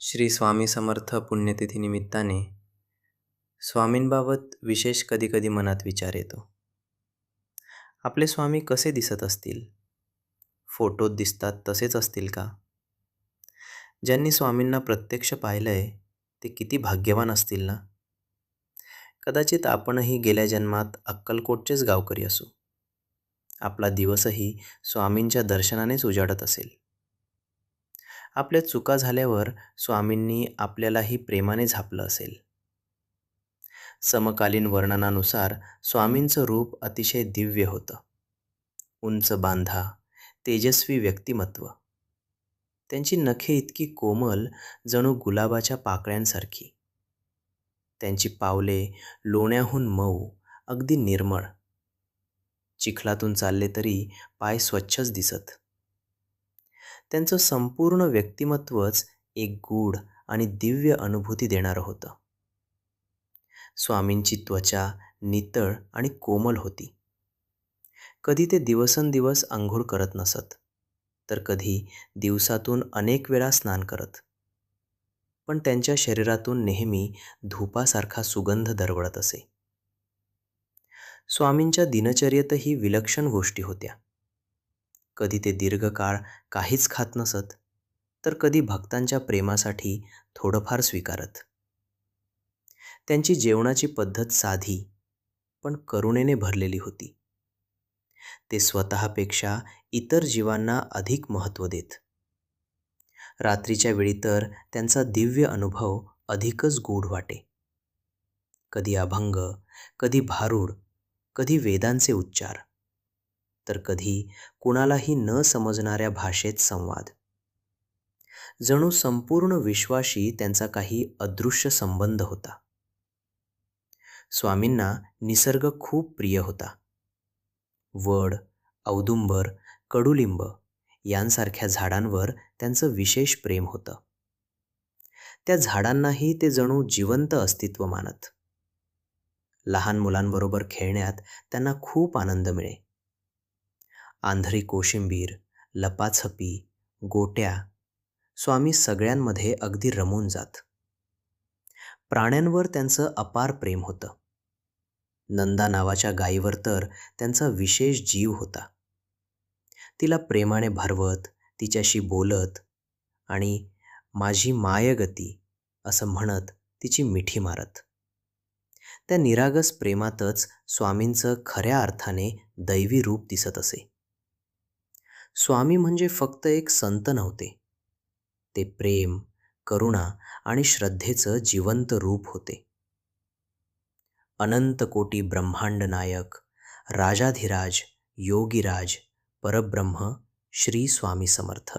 श्री स्वामी समर्थ पुण्यतिथीनिमित्ताने स्वामींबाबत विशेष कधीकधी मनात विचार येतो. आपले स्वामी कसे दिसत असतील? फोटोत दिसतात तसेच असतील का? ज्यांनी स्वामींना प्रत्यक्ष पाहिलंय ते किती भाग्यवान असतील ना? कदाचित आपणही गेल्या जन्मात अक्कलकोटचेच गावकरी असू. आपला दिवसही स्वामींच्या दर्शनानेच उजाडत असेल. आपल्या चुका झाल्यावर स्वामींनी आपल्यालाही प्रेमाने झापलं असेल. समकालीन वर्णनानुसार स्वामींचं रूप अतिशय दिव्य होतं. उंच बांधा, तेजस्वी व्यक्तिमत्व. त्यांची नखे इतकी कोमल जणू गुलाबाच्या पाकळ्यांसारखी. त्यांची पावले लोण्याहून मऊ, अगदी निर्मळ. चिखलातून चालले तरी पाय स्वच्छच दिसत. त्यांचं संपूर्ण व्यक्तिमत्वच एक गूढ आणि दिव्य अनुभूती देणारं होतं. स्वामींची त्वचा नितळ आणि कोमल होती. कधी ते दिवसेंदिवस अंघोळ करत नसत, तर कधी दिवसातून अनेक वेळा स्नान करत. पण त्यांच्या शरीरातून नेहमी धूपासारखा सुगंध दरवळत असे. स्वामींच्या दिनचर्येतही विलक्षण गोष्टी होत्या. कधी ते दीर्घकाळ काहीच खात नसत, तर कधी भक्तांच्या प्रेमासाठी थोडंफार स्वीकारत. त्यांची जेवणाची पद्धत साधी पण करुणेने भरलेली होती. ते स्वतःपेक्षा इतर जीवांना अधिक महत्त्व देत. रात्रीच्या वेळी तर त्यांचा दिव्य अनुभव अधिकच गूढ वाटे. कधी अभंग, कधी भारूड, कधी वेदांचे उच्चार, तर कधी कुणालाही न समजणाऱ्या भाषेत संवाद. जणू संपूर्ण विश्वाशी त्यांचा काही अदृश्य संबंध होता. स्वामींना निसर्ग खूप प्रिय होता. वड, औदुंबर, कडुलिंब यांसारख्या झाडांवर त्यांचं विशेष प्रेम होतं. त्या झाडांनाही ते जणू जिवंत अस्तित्व मानत. लहान मुलांबरोबर खेळण्यात त्यांना खूप आनंद मिळे. आंधळी कोशिंबीर, लपाछपी, गोट्या स्वामी सगळ्यांमध्ये अगदी रमून जात. प्राण्यांवर त्यांचं अपार प्रेम होतं. नंदा नावाच्या गायीवर तर त्यांचा विशेष जीव होता. तिला प्रेमाने भरवत, तिच्याशी बोलत आणि माझी मायगती असं म्हणत तिची मिठी मारत. त्या निरागस प्रेमातच स्वामींचं खऱ्या अर्थाने दैवी रूप दिसत असे. स्वामी म्हणजे फक्त एक संत नव्हते. ते प्रेम, करुणा आणि श्रद्धेचं जिवंत रूप होते. अनंत कोटी ब्रह्मांड नायक, राजाधिराज, योगीराज, परब्रह्म श्री स्वामी समर्थ.